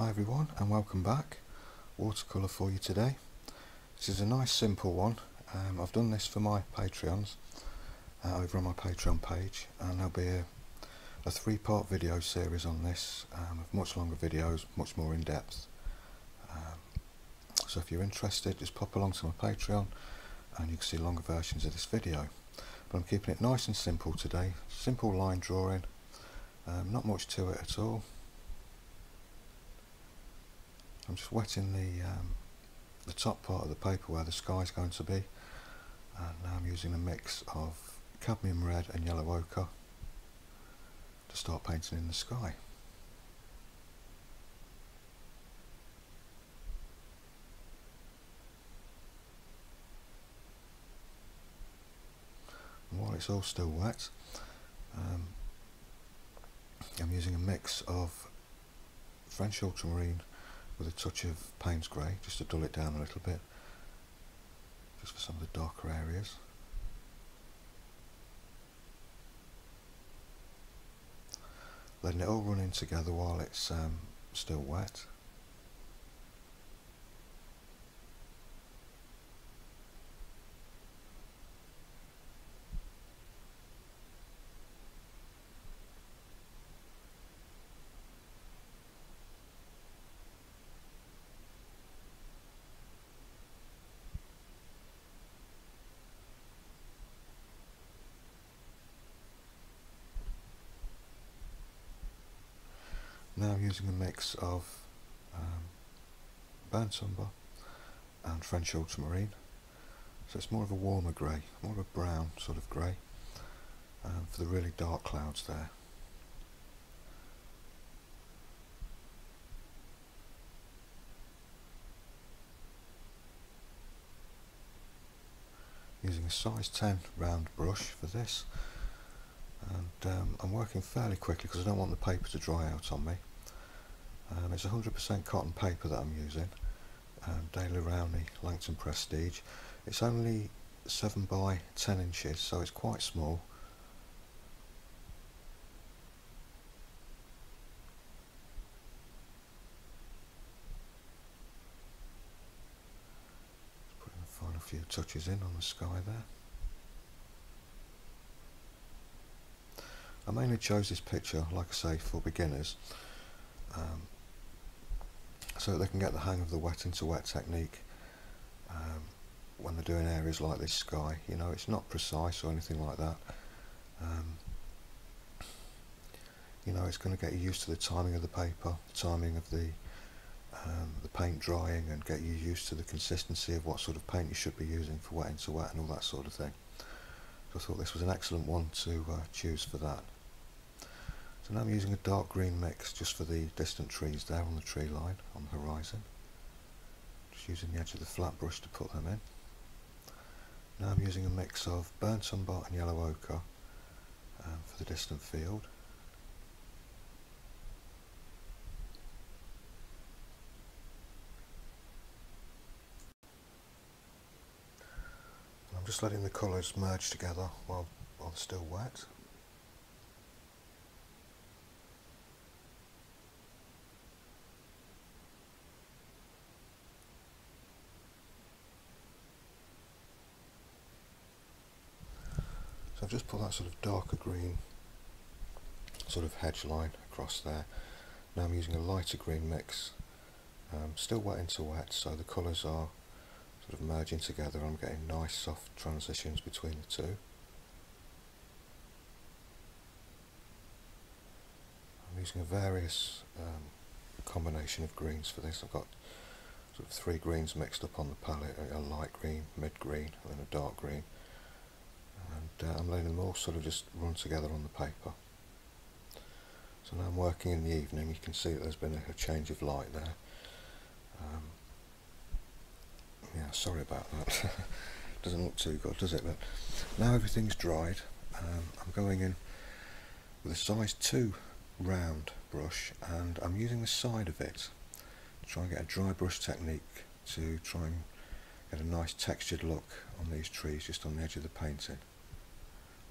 Hi everyone and welcome back. Watercolour for you today. This is a nice simple one. I've done this for my Patreons over on my Patreon page, and there'll be a three-part video series on this of much longer videos, much more in depth. So if you're interested, just pop along to my Patreon and you can see longer versions of this video. But I'm keeping it nice and simple today. Simple line drawing, not much to it at all. I'm just wetting the top part of the paper where the sky's going to be, and now I'm using a mix of cadmium red and yellow ochre to start painting in the sky. And while it's all still wet, I'm using a mix of French ultramarine with a touch of Payne's grey, just to dull it down a little bit, just for some of the darker areas. Letting it all run in together while it's still wet. Now I'm using a mix of burnt samba and French ultramarine, so it's more of a warmer grey, more of a brown sort of grey for the really dark clouds there. Using a size 10 round brush for this, and I'm working fairly quickly because I don't want the paper to dry out on me. It's 100% cotton paper that I'm using, Daily Rowney Langton Prestige. It's only 7 by 10 inches, so it's quite small. Just putting the final few touches in on the sky there. I mainly chose this picture, like I say, for beginners, so that they can get the hang of the wet into wet technique when they're doing areas like this sky. You know, it's not precise or anything like that. You know, it's going to get you used to the timing of the paper, the timing of the paint drying, and get you used to the consistency of what sort of paint you should be using for wet into wet and all that sort of thing. So I thought this was an excellent one to choose for that. So now I'm using a dark green mix just for the distant trees there on the tree line on the horizon. Just using the edge of the flat brush to put them in. Now I'm using a mix of burnt umber and yellow ochre for the distant field. And I'm just letting the colours merge together while they're still wet. So I've just put that sort of darker green sort of hedge line across there. Now I'm using a lighter green mix, still wet into wet, so the colours are sort of merging together. I'm getting nice soft transitions between the two. I'm using a various combination of greens for this. I've got sort of 3 greens mixed up on the palette, a light green, mid green and then a dark green. And I'm letting them all sort of just run together on the paper. So now I'm working in the evening. You can see that there's been a change of light there. Yeah, sorry about that. Doesn't look too good, does it? But now everything's dried. I'm going in with a size 2 round brush, and I'm using the side of it to try and get a dry brush technique to try and get a nice textured look on these trees just on the edge of the painting.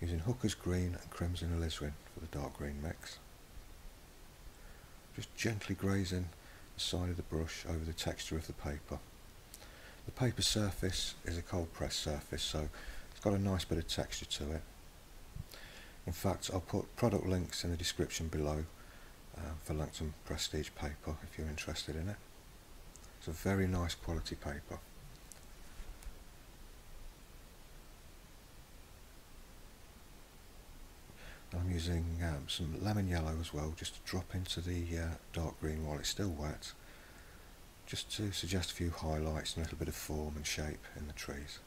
Using Hooker's green and crimson alizarin for the dark green mix. Just gently grazing the side of the brush over the texture of the paper. The paper surface is a cold press surface, so it's got a nice bit of texture to it. In fact, I'll put product links in the description below for Langton Prestige paper if you're interested in it. It's a very nice quality paper. I'm using some lemon yellow as well, just to drop into the dark green while it's still wet, just to suggest a few highlights and a little bit of form and shape in the trees.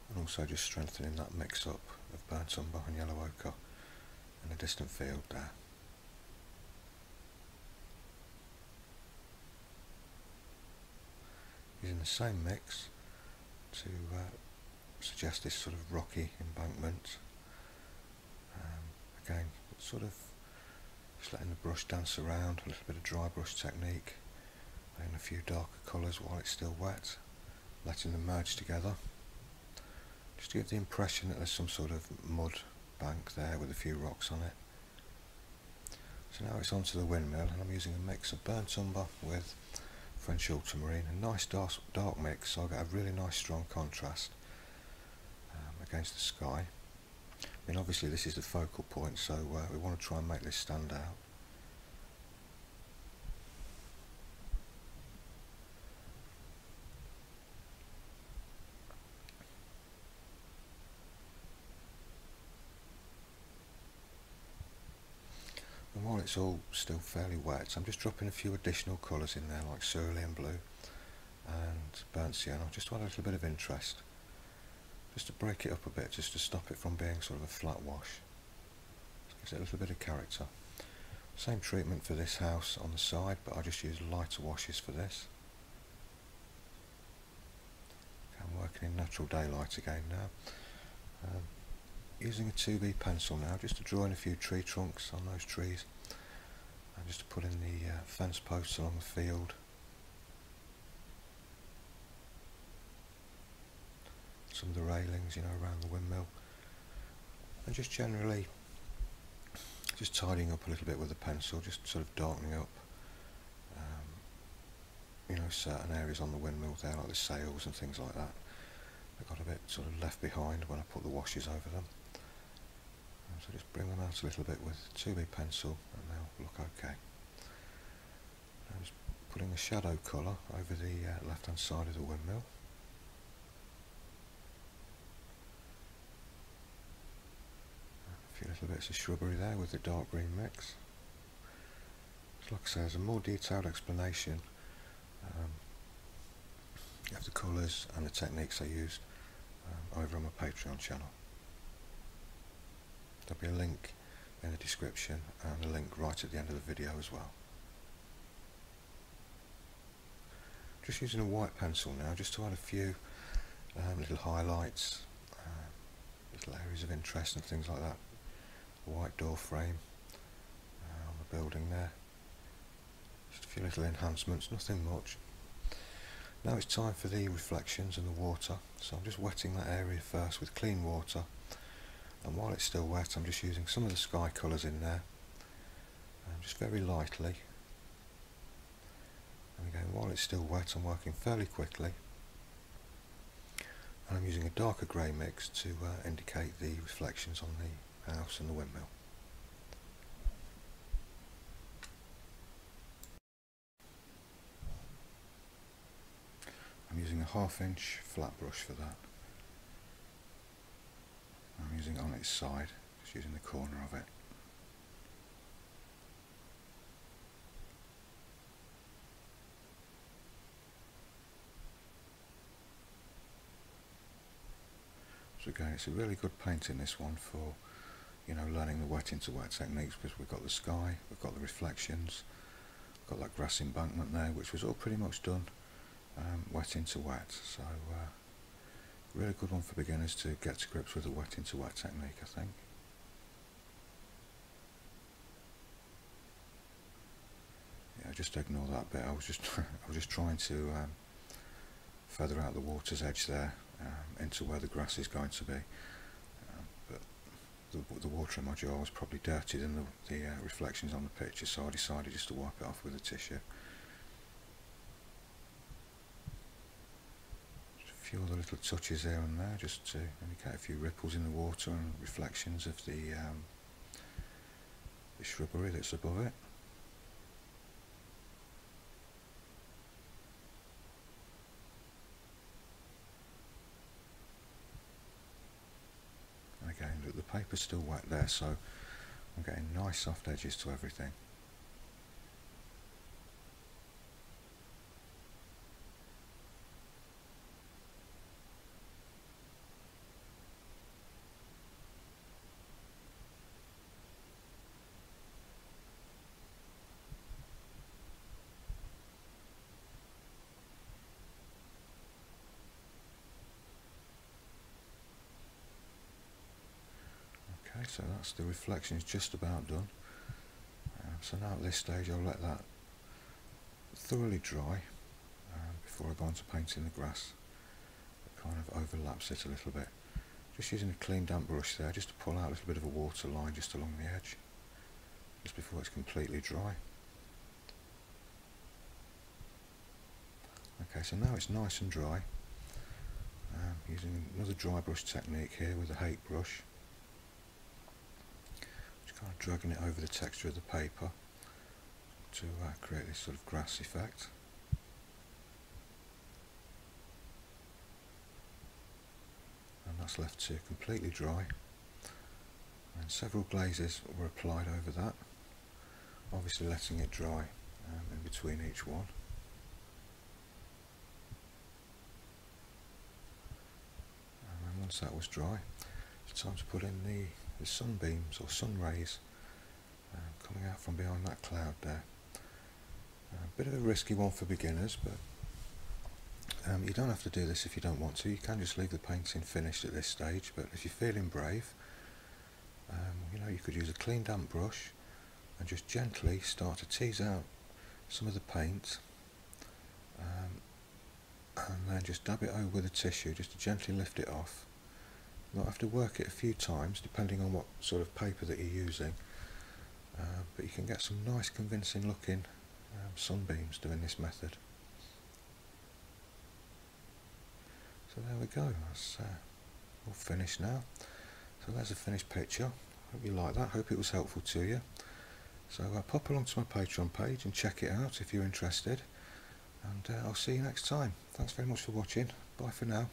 And also just strengthening that mix up of burnt umber and yellow ochre in a distant field there. Using the same mix to suggest this sort of rocky embankment. Again, sort of just letting the brush dance around, a little bit of dry brush technique, and a few darker colours while it's still wet, letting them merge together, just to give the impression that there's some sort of mud bank there with a few rocks on it. So now it's onto the windmill, and I'm using a mix of burnt umber with French ultramarine, a nice dark mix, so I get a really nice strong contrast against the sky. I mean, obviously this is the focal point, so we want to try and make this stand out. And while it's all still fairly wet, I'm just dropping a few additional colours in there, like cerulean blue and burnt sienna, just to add a little bit of interest, just to break it up a bit, just to stop it from being sort of a flat wash. Gives it a little bit of character. Same treatment for this house on the side, but I just use lighter washes for this. I'm working in natural daylight again now. Using a 2B pencil now, just to draw in a few tree trunks on those trees, and just to put in the fence posts along the field. Some of the railings, you know, around the windmill, and just generally just tidying up a little bit with the pencil, just sort of darkening up you know, certain areas on the windmill there, like the sails and things like that. They got a bit sort of left behind when I put the washes over them. So just bring them out a little bit with 2B pencil and they'll look okay. I'm just putting a shadow colour over the left hand side of the windmill. A few little bits of shrubbery there with the dark green mix. So like I say, there's a more detailed explanation of the colours and the techniques I used over on my Patreon channel. There'll be a link in the description and a link right at the end of the video as well. Just using a white pencil now, just to add a few little highlights, little areas of interest and things like that. A white door frame on the building there. Just a few little enhancements, nothing much. Now it's time for the reflections and the water, so I'm just wetting that area first with clean water, and while it's still wet I'm just using some of the sky colours in there, just very lightly. And again, while it's still wet I'm working fairly quickly, and I'm using a darker grey mix to indicate the reflections on the house and the windmill. I'm using a 1/2 inch flat brush for that. I'm using it on its side, just using the corner of it. So again, it's a really good painting, this one, for, you know, learning the wet into wet techniques, because we've got the sky, we've got the reflections, we've got that grass embankment there, which was all pretty much done wet into wet. So really good one for beginners to get to grips with the wet into wet technique, I think. Yeah, just ignore that bit. I was just trying to feather out the water's edge there into where the grass is going to be, but the water portrait module was probably dirtier than the reflections on the picture, so I decided just to wipe it off with a tissue. Just a few other little touches here and there, just to indicate a few ripples in the water and reflections of the shrubbery that's above it. Again, look, the paper's still wet there, so I'm getting nice soft edges to everything. Okay, so that's the reflections just about done. So now at this stage I'll let that thoroughly dry before I go on to painting the grass. It kind of overlaps it a little bit. Just using a clean damp brush there, just to pull out a little bit of a water line just along the edge, just before it's completely dry. Okay, so now it's nice and dry. Using another dry brush technique here with a hake brush. Kind of dragging it over the texture of the paper to create this sort of grass effect. And that's left to completely dry, and several glazes were applied over that, obviously letting it dry in between each one. And then once that was dry, it's time to put in the sunbeams or sun rays coming out from behind that cloud there. A bit of a risky one for beginners, but you don't have to do this if you don't want to. You can just leave the painting finished at this stage, but if you're feeling brave, you know, you could use a clean damp brush and just gently start to tease out some of the paint, and then just dab it over with a tissue just to gently lift it off. You might have to work it a few times depending on what sort of paper that you're using, but you can get some nice convincing looking sunbeams doing this method. So there we go, that's all finished now. So there's a finished picture. Hope you like that, hope it was helpful to you. So pop along to my Patreon page and check it out if you're interested, and I'll see you next time. Thanks very much for watching, bye for now.